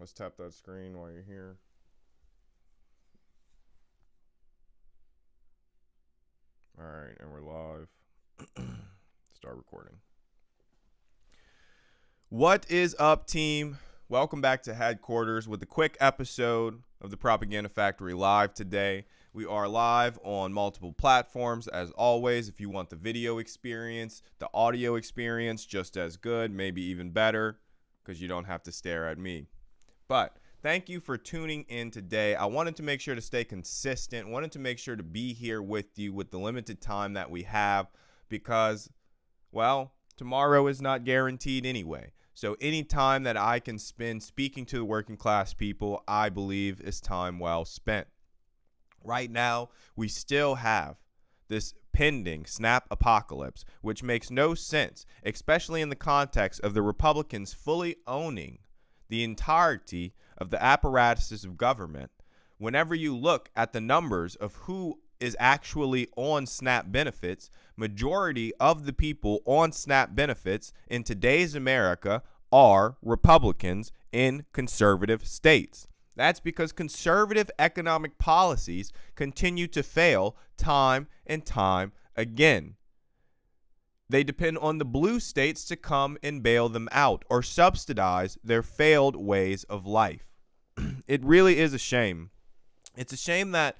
Let's tap that screen while you're here. All right, and we're live. Start recording. What is up, team? Welcome back to Headquarters with a quick episode of the Propaganda Factory Live today. We are live on multiple platforms, as always. If you want the video experience, the audio experience just as good, maybe even better, because you don't have to stare at me. But thank you for tuning in today. I wanted to make sure to stay consistent, wanted to make sure to be here with you with the limited time that we have because, well, tomorrow is not guaranteed anyway. So any time that I can spend speaking to the working class people, I believe is time well spent. Right now, we still have this pending snap apocalypse, which makes no sense, especially in the context of the Republicans fully owning the entirety of the apparatuses of government. Whenever you look at the numbers of who is actually on SNAP benefits, majority of the people on SNAP benefits in today's America are Republicans in conservative states. That's because conservative economic policies continue to fail time and time again. They depend on the blue states to come and bail them out or subsidize their failed ways of life. It really is a shame. It's a shame that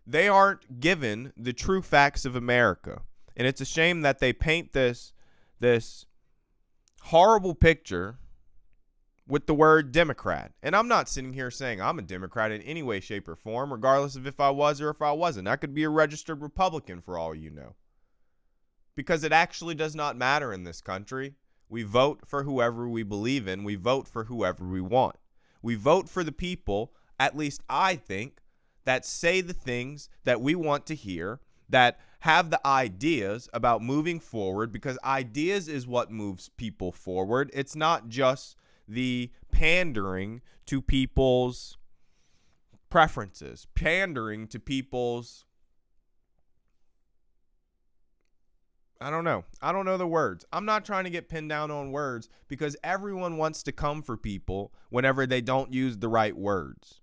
they aren't given the true facts of America. And it's a shame that they paint this horrible picture with the word Democrat. And I'm not sitting here saying I'm a Democrat in any way, shape, or form, regardless of if I was or if I wasn't. I could be a registered Republican for all you know. Because it actually does not matter in this country. We vote for whoever we believe in. We vote for whoever we want. We vote for the people, at least I think, that say the things that we want to hear, that have the ideas about moving forward, because ideas is what moves people forward. It's not just the pandering to people's preferences, pandering to people's, I don't know the words. I'm not trying to get pinned down on words because everyone wants to come for people whenever they don't use the right words.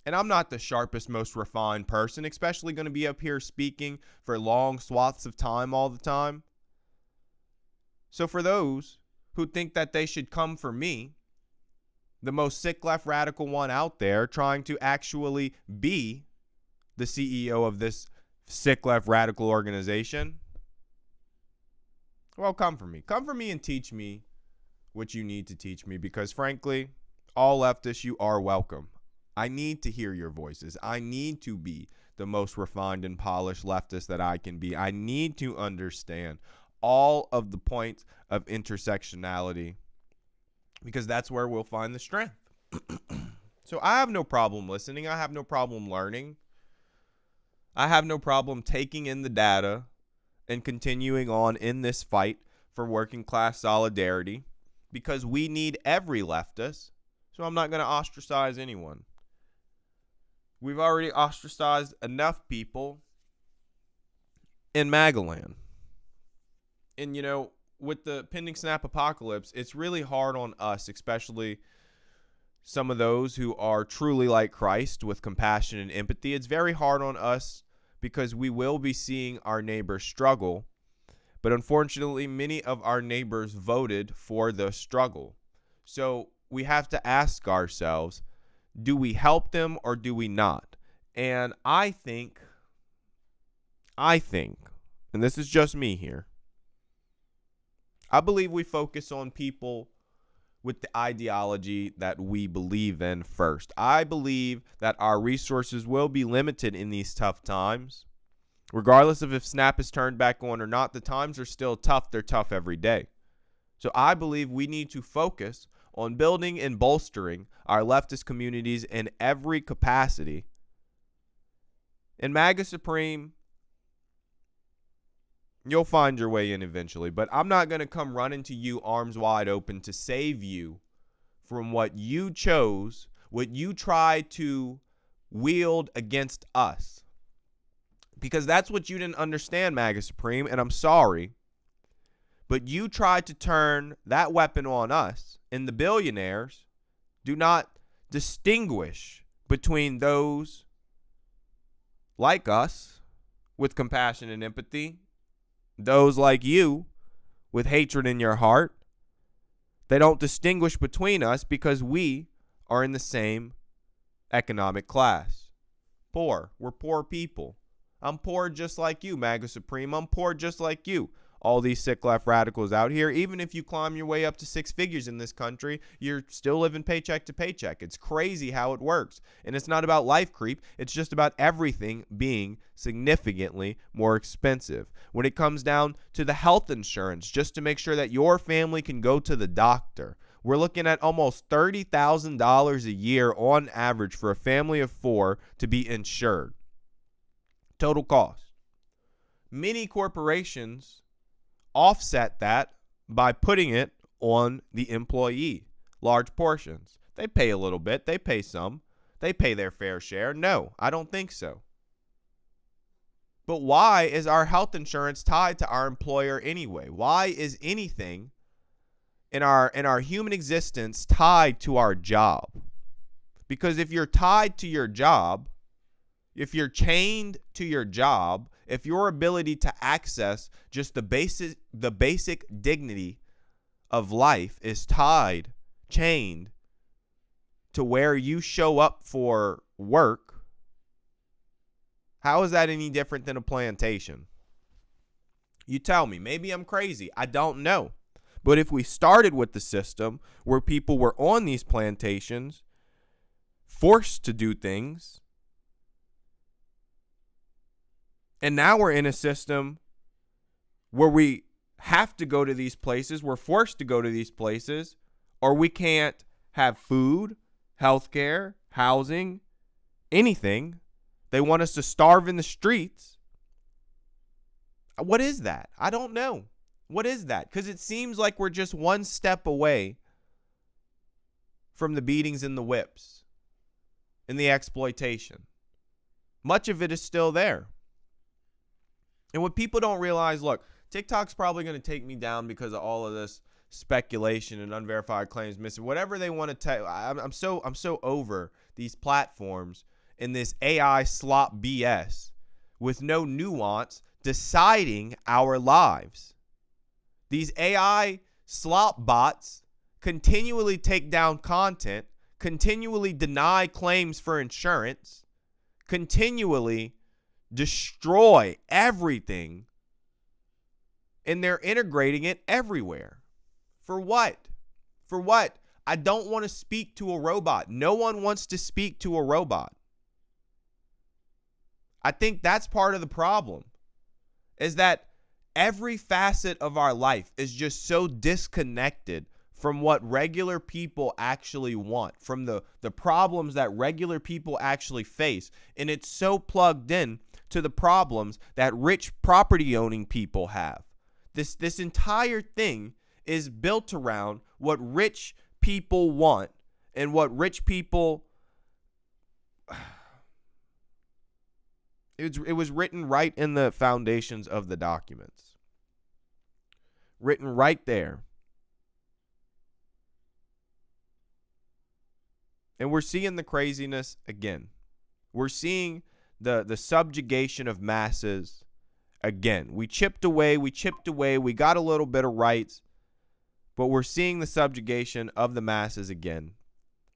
And I'm not the sharpest, most refined person, especially going to be up here speaking for long swaths of time all the time. So for those who think that they should come for me, the most sick left radical one out there, trying to actually be the CEO of this sick left radical organization, well, come for me. Come for me and teach me what you need to teach me because, frankly, all leftists, you are welcome. I need to hear your voices. I need to be the most refined and polished leftist that I can be. I need to understand all of the points of intersectionality because that's where we'll find the strength. So I have no problem listening. I have no problem learning. I have no problem taking in the data and continuing on in this fight for working class solidarity because we need every leftist. So I'm not going to ostracize anyone. We've already ostracized enough people in Magaland. And, you know, with the pending snap apocalypse, it's really hard on us, especially some of those who are truly like Christ with compassion and empathy. It's very hard on us because we will be seeing our neighbors struggle. But unfortunately, many of our neighbors voted for the struggle. So we have to ask ourselves, do we help them or do we not? And I think, and this is just me here, I believe we focus on people with the ideology that we believe in first. I believe that our resources will be limited in these tough times. Regardless of if SNAP is turned back on or not, the times are still tough. They're tough every day. So I believe we need to focus on building and bolstering our leftist communities in every capacity. And MAGA Supreme, you'll find your way in eventually, but I'm not going to come running to you arms wide open to save you from what you chose, what you tried to wield against us. Because that's what you didn't understand, MAGA Supreme, and I'm sorry. But you tried to turn that weapon on us, and the billionaires did not distinguish between those like us with compassion and empathy, those like you with hatred in your heart. They don't distinguish between us because we are in the same economic class. Poor. We're poor people. I'm poor just like you, MAGA Supreme. I'm poor just like you. All these sick left radicals out here, even if you climb your way up to six figures in this country, you're still living paycheck to paycheck. It's crazy how it works. And it's not about life creep. It's just about everything being significantly more expensive. When it comes down to the health insurance, just to make sure that your family can go to the doctor, we're looking at almost $30,000 a year on average for a family of four to be insured. Total cost. Many corporations offset that by putting it on the employee. Large portions. They pay a little bit. They pay some. They pay their fair share. No, I don't think so. But why is our health insurance tied to our employer anyway? Why is anything in our human existence tied to our job? Because if you're tied to your job, if you're chained to your job, if your ability to access just the basic dignity of life is chained to where you show up for work, how is that any different than a plantation? You tell me. Maybe I'm crazy. I don't know. But if we started with the system where people were on these plantations, forced to do things, and now we're in a system where we have to go to these places, we're forced to go to these places, or we can't have food, healthcare, housing, anything. They want us to starve in the streets. What is that? I don't know. What is that? Because it seems like we're just one step away from the beatings and the whips and the exploitation. Much of it is still there. And what people don't realize, look, TikTok's probably going to take me down because of all of this speculation and unverified claims missing. Whatever they want to tell, I'm so over these platforms and this AI slop BS with no nuance deciding our lives. These AI slop bots continually take down content, continually deny claims for insurance, continually destroy everything, and they're integrating it everywhere. For what? For what? I don't want to speak to a robot. No one wants to speak to a robot. I think that's part of the problem, is that every facet of our life is just so disconnected from what regular people actually want, from the problems that regular people actually face. And it's so plugged in to the problems that rich property owning people have. This entire thing is built around what rich people want and what rich people... It was written right in the foundations of the documents. Written right there. And we're seeing the craziness again. We're seeing the subjugation of masses again. We chipped away, we got a little bit of rights, but we're seeing the subjugation of the masses again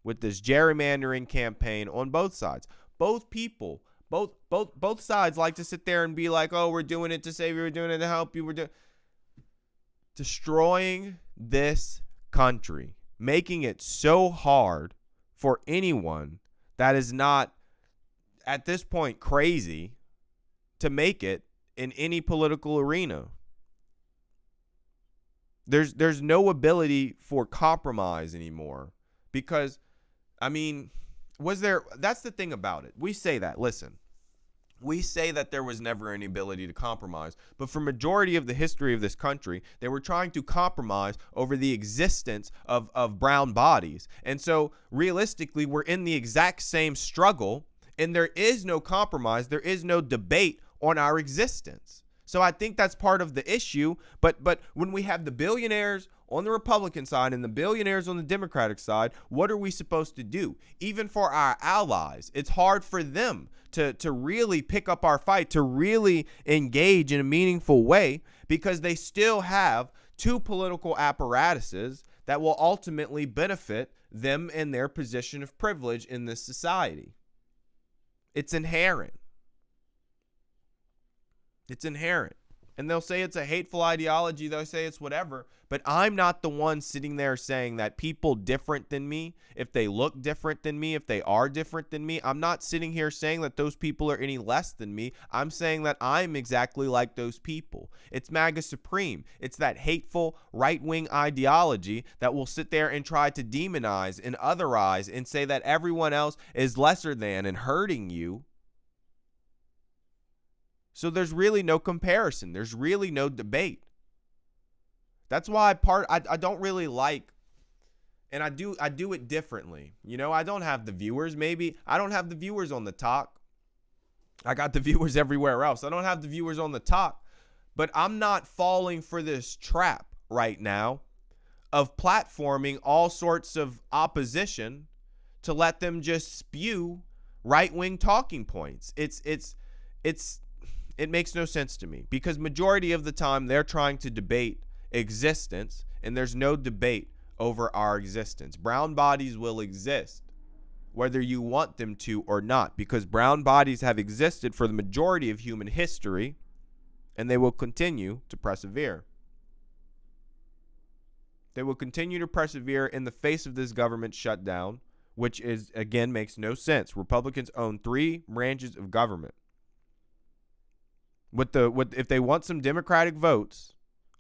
with this gerrymandering campaign on both sides. Both people, both sides like to sit there and be like, oh, we're doing it to save you, we're doing it to help you, we're doing destroying this country, making it so hard for anyone that is not at this point crazy to make it in any political arena. There's no ability for compromise anymore because, I mean, that's the thing about it. We say that, listen, we say that there was never any ability to compromise, but for majority of the history of this country, they were trying to compromise over the existence of brown bodies. And so realistically, we're in the exact same struggle, and there is no compromise. There is no debate on our existence. So I think that's part of the issue. But when we have the billionaires on the Republican side and the billionaires on the Democratic side, what are we supposed to do? Even for our allies, it's hard for them to really pick up our fight, to really engage in a meaningful way, because they still have two political apparatuses that will ultimately benefit them in their position of privilege in this society. It's inherent. It's inherent. And they'll say it's a hateful ideology. They'll say it's whatever. But I'm not the one sitting there saying that people different than me, if they look different than me, if they are different than me, I'm not sitting here saying that those people are any less than me. I'm saying that I'm exactly like those people. It's MAGA Supreme. It's that hateful right-wing ideology that will sit there and try to demonize and otherize and say that everyone else is lesser than and hurting you. So there's really no comparison. There's really no debate. That's why I don't really like, and I do it differently. You know, I don't have the viewers. Maybe I don't have the viewers on the talk. I got the viewers everywhere else. I don't have the viewers on the talk, but I'm not falling for this trap right now of platforming all sorts of opposition to let them just spew right-wing talking points. It makes no sense to me, because majority of the time they're trying to debate existence, and there's no debate over our existence. Brown bodies will exist whether you want them to or not, because brown bodies have existed for the majority of human history, and they will continue to persevere. They will continue to persevere in the face of this government shutdown, which is, again, makes no sense. Republicans own 3 branches of government. If they want some Democratic votes,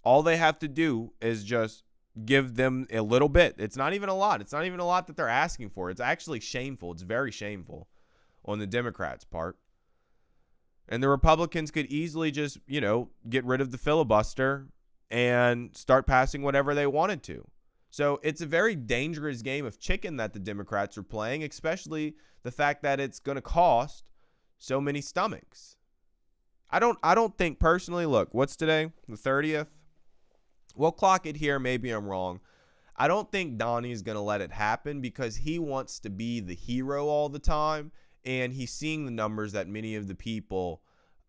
all they have to do is just give them a little bit. It's not even a lot. It's not even a lot that they're asking for. It's actually shameful. It's very shameful on the Democrats' part. And the Republicans could easily just, get rid of the filibuster and start passing whatever they wanted to. So it's a very dangerous game of chicken that the Democrats are playing, especially the fact that it's going to cost so many stomachs. I don't think personally, look, what's today? The 30th? We'll clock it here. Maybe I'm wrong. I don't think Donnie's going to let it happen, because he wants to be the hero all the time, and he's seeing the numbers that many of the people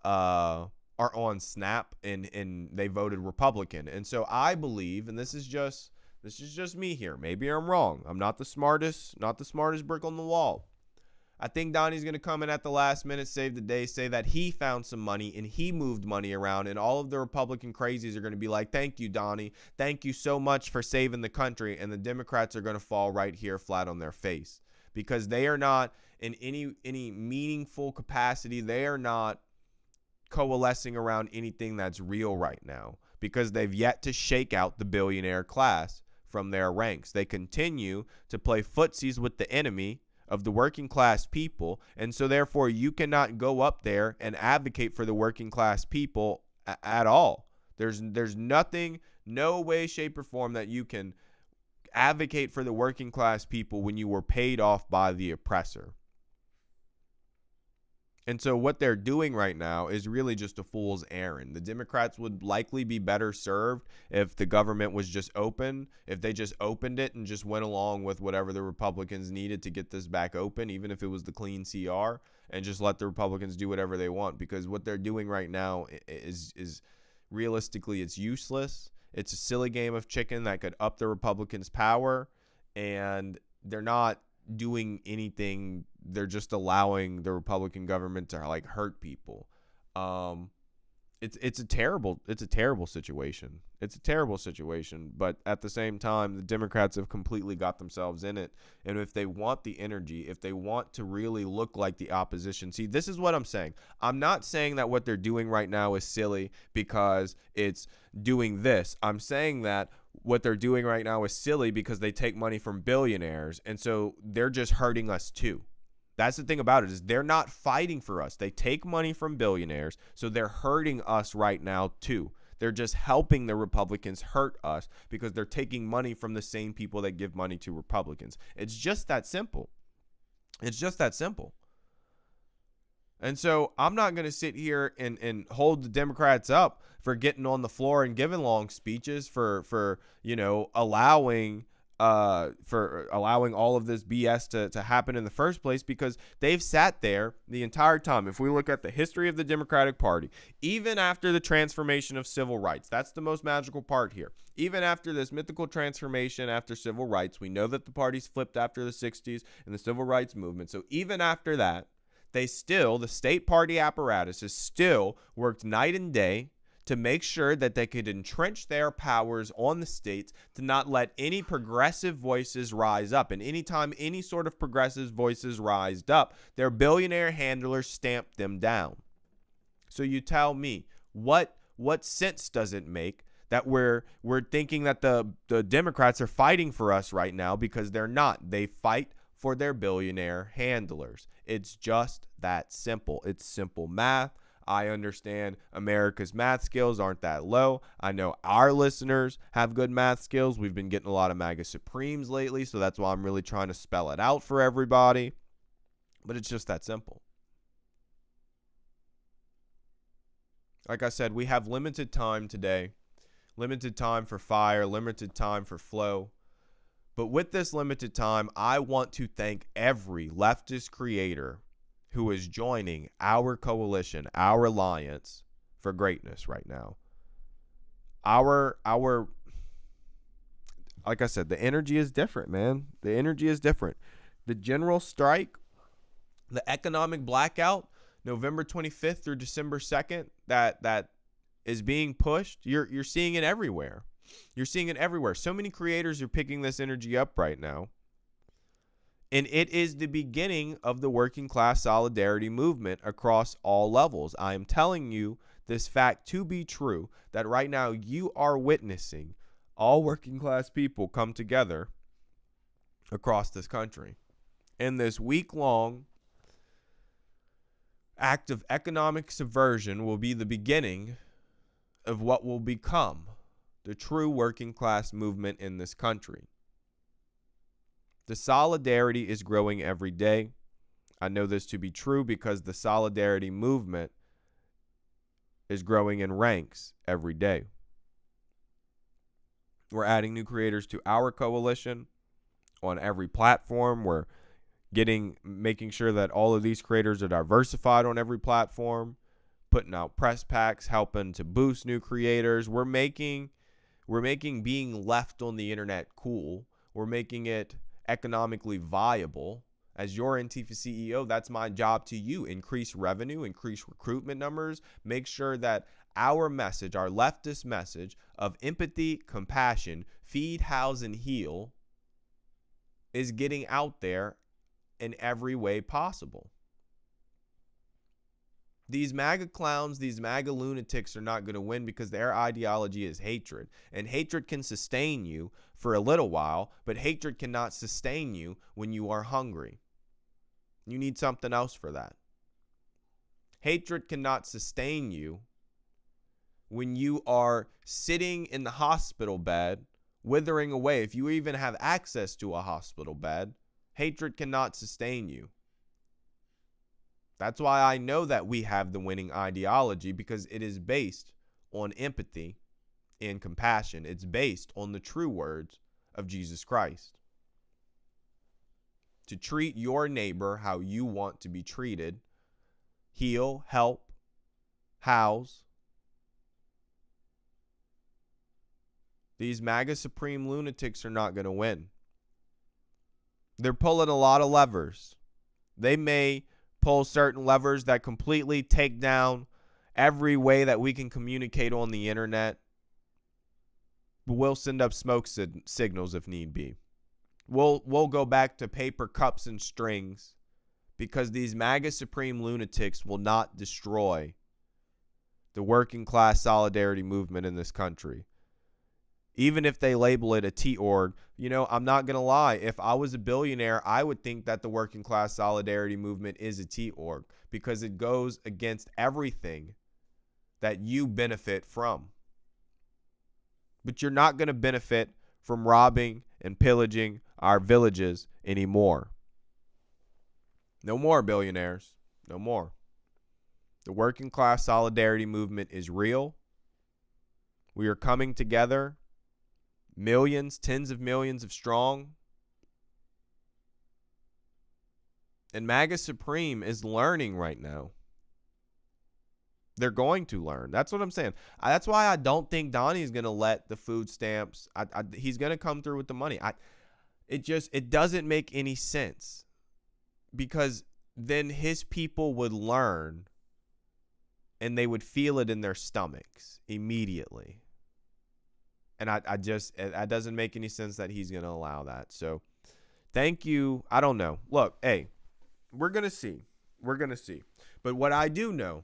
are on Snap, and they voted Republican. And so I believe, and this is just me here, maybe I'm wrong, I'm not the smartest brick on the wall. I think Donnie's going to come in at the last minute, save the day, say that he found some money and he moved money around, and all of the Republican crazies are going to be like, thank you, Donnie. Thank you so much for saving the country. And the Democrats are going to fall right here flat on their face, because they are not in any meaningful capacity. They are not coalescing around anything that's real right now, because they've yet to shake out the billionaire class from their ranks. They continue to play footsies with the enemy of the working class people, and so therefore you cannot go up there and advocate for the working class people at all. There's nothing, no way, shape, or form that you can advocate for the working class people when you were paid off by the oppressor. And so what they're doing right now is really just a fool's errand. The Democrats would likely be better served if the government was just open, if they just opened it and just went along with whatever the Republicans needed to get this back open, even if it was the clean CR, and just let the Republicans do whatever they want. Because what they're doing right now is realistically, it's useless. It's a silly game of chicken that could up the Republicans' power, and they're not doing anything. They're just allowing the Republican government to hurt people. It's a terrible situation. It's a terrible situation, but at the same time, the Democrats have completely got themselves in it. And if they want the energy, if they want to really look like the opposition, see, this is what I'm saying. I'm not saying that what they're doing right now is silly because it's doing this. I'm saying that what they're doing right now is silly because they take money from billionaires, and so they're just hurting us too. That's the thing about it, is they're not fighting for us. They take money from billionaires, so they're hurting us right now too. They're just helping the Republicans hurt us because they're taking money from the same people that give money to Republicans. It's just that simple. It's just that simple. And so I'm not going to sit here and hold the Democrats up for getting on the floor and giving long speeches for allowing all of this BS to happen in the first place, because they've sat there the entire time. If we look at the history of the Democratic Party, even after the transformation of civil rights, that's the most magical part here. Even after this mythical transformation after civil rights, we know that the parties flipped after the 60s and the civil rights movement. So even after that, the state party apparatus has still worked night and day to make sure that they could entrench their powers on the states to not let any progressive voices rise up. And anytime any sort of progressive voices rised up, their billionaire handlers stamped them down. So you tell me, what sense does it make that we're thinking that the Democrats are fighting for us right now? Because they're not. They fight for their billionaire handlers. It's just that simple. It's simple math. I understand America's math skills aren't that low. I know our listeners have good math skills. We've been getting a lot of MAGA Supremes lately, so that's why I'm really trying to spell it out for everybody. But it's just that simple. Like I said, we have limited time today. Limited time for fire, limited time for flow. But with this limited time, I want to thank every leftist creator who is joining our coalition, our alliance for greatness right now. Like I said, the energy is different, man. The energy is different. The general strike, the economic blackout, November 25th through December 2nd, that is being pushed. You're seeing it everywhere. You're seeing it everywhere. So many creators are picking this energy up right now. And it is the beginning of the working class solidarity movement across all levels. I am telling you this fact to be true, that right now you are witnessing all working class people come together across this country. And this week-long act of economic subversion will be the beginning of what will become the true working class movement in this country. The solidarity is growing every day. I know this to be true because the solidarity movement is growing in ranks every day. We're adding new creators to our coalition on every platform. We're making sure that all of these creators are diversified on every platform, putting out press packs, helping to boost new creators. We're making being left on the internet cool. We're making it economically viable. As your Antifa CEO, that's my job to you. Increase revenue, increase recruitment numbers, make sure that our message, our leftist message of empathy, compassion, feed, house, and heal is getting out there in every way possible. These MAGA clowns, these MAGA lunatics are not going to win because their ideology is hatred. And hatred can sustain you for a little while, but hatred cannot sustain you when you are hungry. You need something else for that. Hatred cannot sustain you when you are sitting in the hospital bed, withering away. If you even have access to a hospital bed, hatred cannot sustain you. That's why I know that we have the winning ideology, because it is based on empathy and compassion. It's based on the true words of Jesus Christ. To treat your neighbor how you want to be treated, heal, help, house. These MAGA Supreme lunatics are not going to win. They're pulling a lot of levers. They may pull certain levers that completely take down every way that we can communicate on the internet. But we'll send up smoke signals if need be. We'll go back to paper cups and strings, because these MAGA Supreme lunatics will not destroy the working class solidarity movement in this country. Even if they label it a T-org, I'm not going to lie. If I was a billionaire, I would think that the working class solidarity movement is a T-org, because it goes against everything that you benefit from. But you're not going to benefit from robbing and pillaging our villages anymore. No more, billionaires. No more. The working class solidarity movement is real. We are coming together, millions, tens of millions of strong. And MAGA Supreme is learning right now. They're going to learn. That's what I'm saying. That's why I don't think Donnie is going to let the food stamps. He's going to come through with the money. It doesn't make any sense, because then his people would learn and they would feel it in their stomachs immediately. And that doesn't make any sense that he's going to allow that. So thank you. I don't know. Look, hey, we're going to see. We're going to see. But what I do know,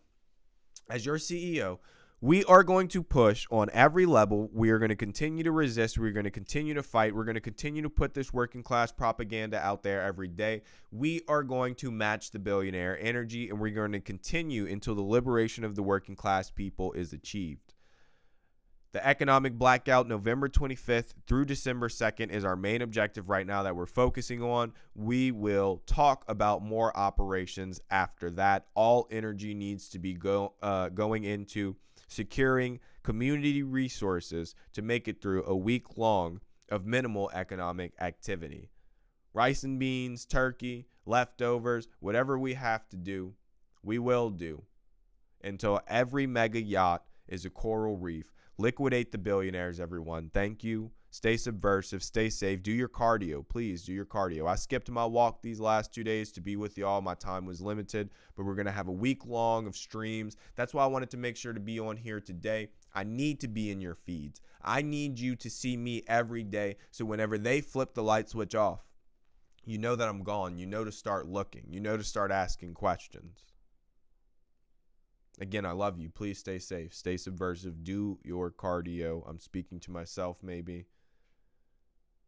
as your CEO, we are going to push on every level. We are going to continue to resist. We're going to continue to fight. We're going to continue to put this working class propaganda out there every day. We are going to match the billionaire energy, and we're going to continue until the liberation of the working class people is achieved. The economic blackout, November 25th through December 2nd, is our main objective right now that we're focusing on. We will talk about more operations after that. All energy needs to be going into securing community resources to make it through a week long of minimal economic activity. Rice and beans, turkey, leftovers, whatever we have to do, we will do until every mega yacht is a coral reef. Liquidate the billionaires, everyone. Thank you. Stay subversive. Stay safe. Do your cardio. Please do your cardio. I skipped my walk these last 2 days to be with y'all. My time was limited, but we're going to have a week long of streams. That's why I wanted to make sure to be on here today. I need to be in your feeds. I need you to see me every day, so whenever they flip the light switch off, you know that I'm gone. You know to start looking. You know to start asking questions. Again, I love you. Please stay safe. Stay subversive. Do your cardio. I'm speaking to myself maybe.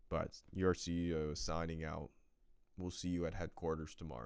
But your CEO is signing out. We'll see you at headquarters tomorrow.